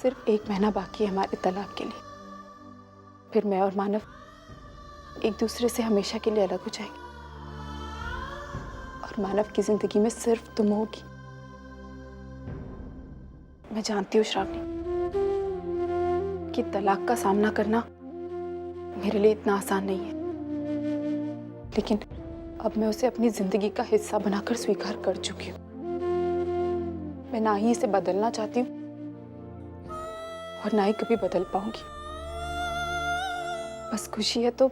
सिर्फ 1 महीना बाकी है हमारे तलाक के लिए। फिर मैं और मानव एक दूसरे से हमेशा के लिए अलग हो जाएंगे और मानव की जिंदगी में सिर्फ तुम होगी। मैं जानती हूँ श्रावणी कि तलाक का सामना करना मेरे लिए इतना आसान नहीं है, लेकिन अब मैं उसे अपनी जिंदगी का हिस्सा बनाकर स्वीकार कर चुकी हूँ। मैं ना ही इसे बदलना चाहती हूँ और ना ही कभी बदल पाऊंगी। बस खुशी है तो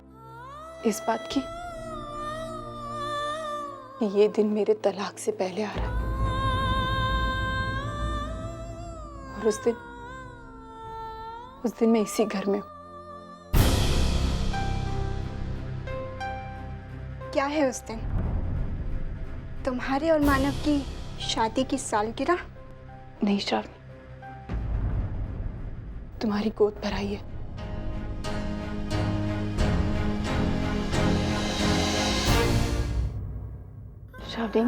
इस बात की कि ये दिन मेरे तलाक से पहले आ रहा है और उस दिन मैं इसी घर में हूँ। क्या है उस दिन? तुम्हारे और मानव की शादी की सालगिरह? नहीं श्रावणी, तुम्हारी गोद भर आई है। श्रावणी,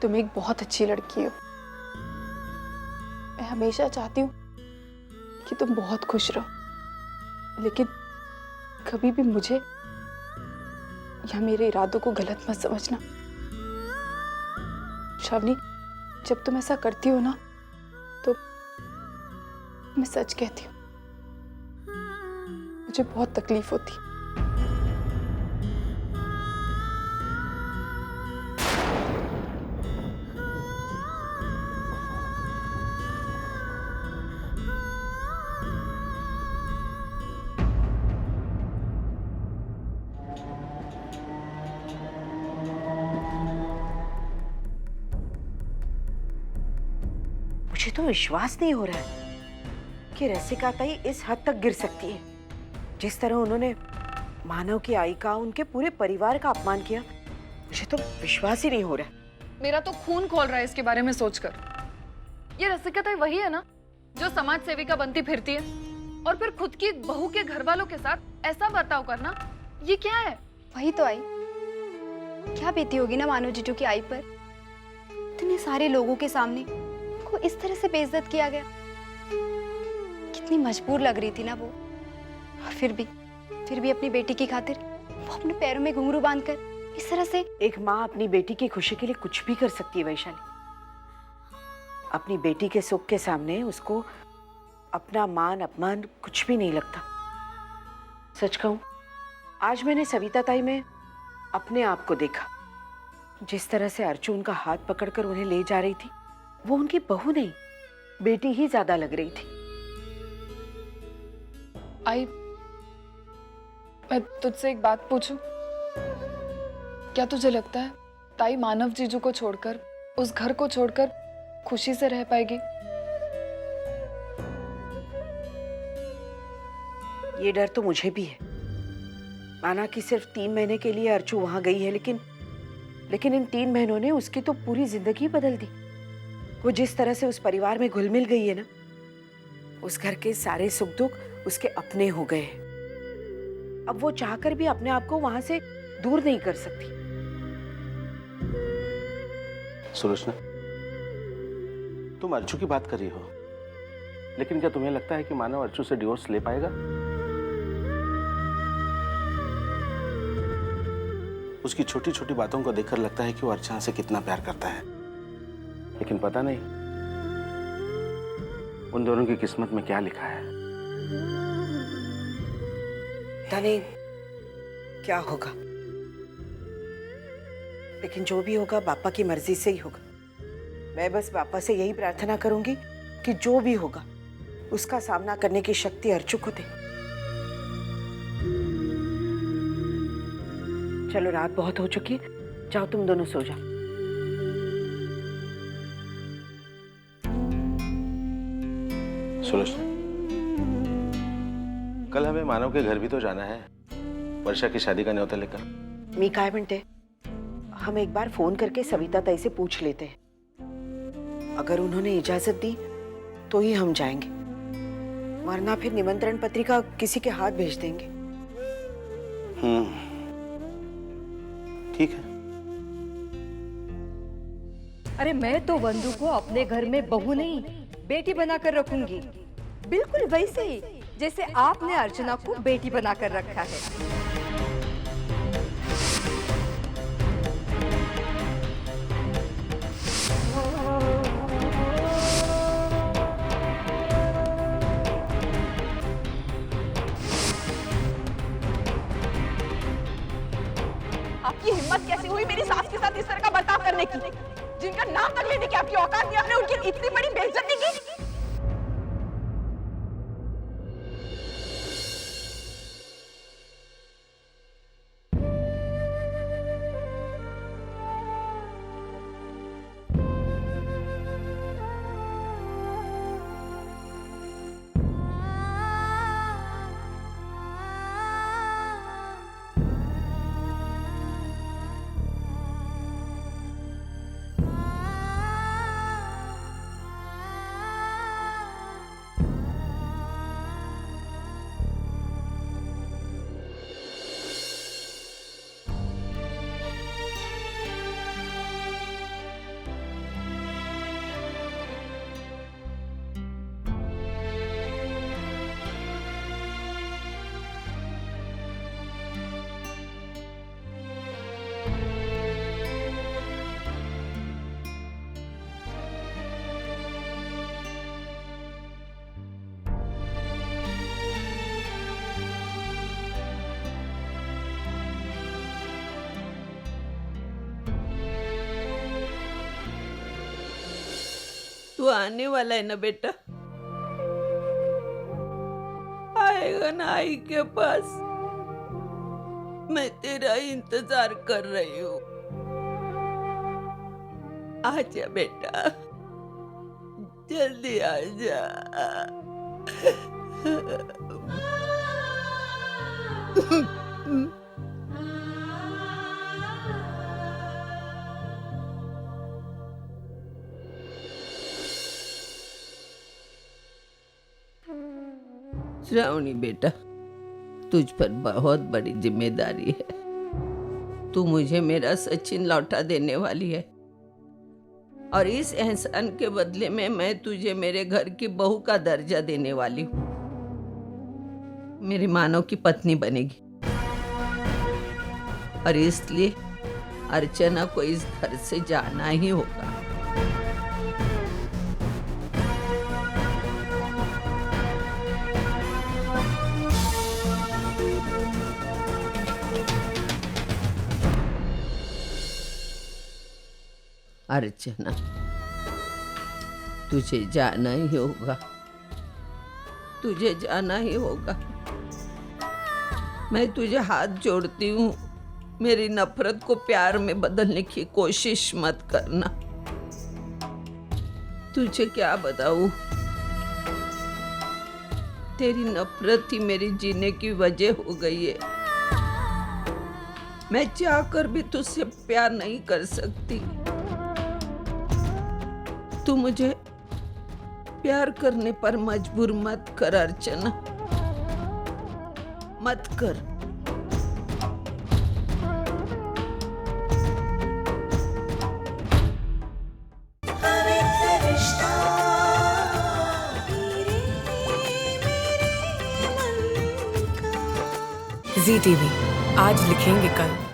तुम एक बहुत अच्छी लड़की हो। मैं हमेशा चाहती हूँ कि तुम बहुत खुश रहो, लेकिन कभी भी मुझे या मेरे इरादों को गलत मत समझना। श्रावणी, जब तुम ऐसा करती हो ना तो मैं सच कहती हूँ, मुझे बहुत तकलीफ होती। मुझे तो विश्वास नहीं हो रहा है कि रसिका ताई इस हद तक गिर सकती है। जिस तरह उन्होंने मानव की आई का, उनके पूरे परिवार का अपमान किया, मुझे तो विश्वास ही नहीं हो रहा है। मेरा तो खून खोल रहा है इसके बारे में सोचकर। ये रसिका ताई वही है ना जो समाज सेविका बनती फिरती है और फिर खुद की बहू के घर वालों के साथ ऐसा बर्ताव करना, ये क्या है? वही तो आई। क्या बीती होगी ना मानव जीजू की आई पर। इतने सारे लोगों के सामने को इस तरह से बेइज्जत किया गया। कितनी मजबूर लग रही थी ना वो। फिर भी अपनी बेटी की खातिर वो अपने पैरों में घुंघरू बांधकर इस तरह से। एक माँ अपनी बेटी की खुशी के लिए कुछ भी कर सकती है वैशाली। अपनी बेटी के सुख के सामने उसको अपना मान अपमान कुछ भी नहीं लगता। सच कहूं, आज मैंने सविता ताई में अपने आप को देखा। जिस तरह से अर्चू उनका हाथ पकड़कर उन्हें ले जा रही थी, वो उनकी बहू नहीं, बेटी ही ज्यादा लग रही थी। आई, मैं तुझसे एक बात पूछूं? क्या तुझे लगता है ताई मानव जीजू को छोड़कर, उस घर को छोड़कर खुशी से रह पाएगी? ये डर तो मुझे भी है। माना कि सिर्फ 3 महीने के लिए अर्चू वहां गई है, लेकिन इन 3 महीनों ने उसकी तो पूरी जिंदगी बदल दी। वो जिस तरह से उस परिवार में घुल मिल गई है ना, उस घर के सारे सुख दुख उसके अपने हो गए हैं। अब वो चाहकर भी अपने आप को वहां से दूर नहीं कर सकती। सुलोचना, तुम अर्चू की बात कर रही हो, लेकिन क्या तुम्हें लगता है कि मानव अर्चू से डिवोर्स ले पाएगा? उसकी छोटी छोटी बातों को देखकर लगता है कि वो अर्चना से कितना प्यार करता है, लेकिन पता नहीं उन दोनों की किस्मत में क्या लिखा है। पता नहीं क्या होगा, लेकिन जो भी होगा बापा की मर्जी से ही होगा। मैं बस बापा से यही प्रार्थना करूंगी कि जो भी होगा उसका सामना करने की शक्ति अर्चू को दे। चलो, रात बहुत हो चुकी है, जाओ तुम दोनों सो जाओ। सुलोचना, कल हमें मानव के घर भी तो जाना है, वर्षा की शादी का न्योता लेकर। मी काय म्हणते, हम एक बार फोन करके सविता ताई से पूछ लेते हैं। अगर उन्होंने इजाजत दी तो ही हम जाएंगे, वरना फिर निमंत्रण पत्रिका किसी के हाथ भेज देंगे। ठीक है। अरे मैं तो वंदू को अपने घर में बहू नहीं, बेटी बनाकर रखूंगी, बिल्कुल वैसे ही जैसे आपने अर्चना को बेटी बनाकर रखा है। आपकी हिम्मत कैसी हुई मेरी सास के साथ इस तरह का बर्ताव करने की? जिनका नाम तक लेने की आपकी औकात नहीं, आपने उनकी इतनी बड़ी बेइज्जती की। तू आने वाला है ना बेटा? आएगा ना आई के पास? मैं तेरा इंतजार कर रही हूँ। आजा बेटा, जल्दी आजा। श्रावणी बेटा, तुझ पर बहुत बड़ी जिम्मेदारी है। तू मुझे मेरा सचिन लौटा देने वाली है और इस एहसान के बदले में मैं तुझे मेरे घर की बहू का दर्जा देने वाली हूँ। मेरी मानव की पत्नी बनेगी और इसलिए अर्चना को इस घर से जाना ही होगा। अर्चना, तुझे जाना ही होगा, तुझे जाना ही होगा। मैं तुझे हाथ जोड़ती हूँ, मेरी नफरत को प्यार में बदलने की कोशिश मत करना। तुझे क्या बताऊँ, तेरी नफरत ही मेरी जीने की वजह हो गई है। मैं चाहकर भी तुझसे प्यार नहीं कर सकती। तू मुझे प्यार करने पर मजबूर मत कर अर्चना, मत कर। ZTV, आज लिखेंगे कल।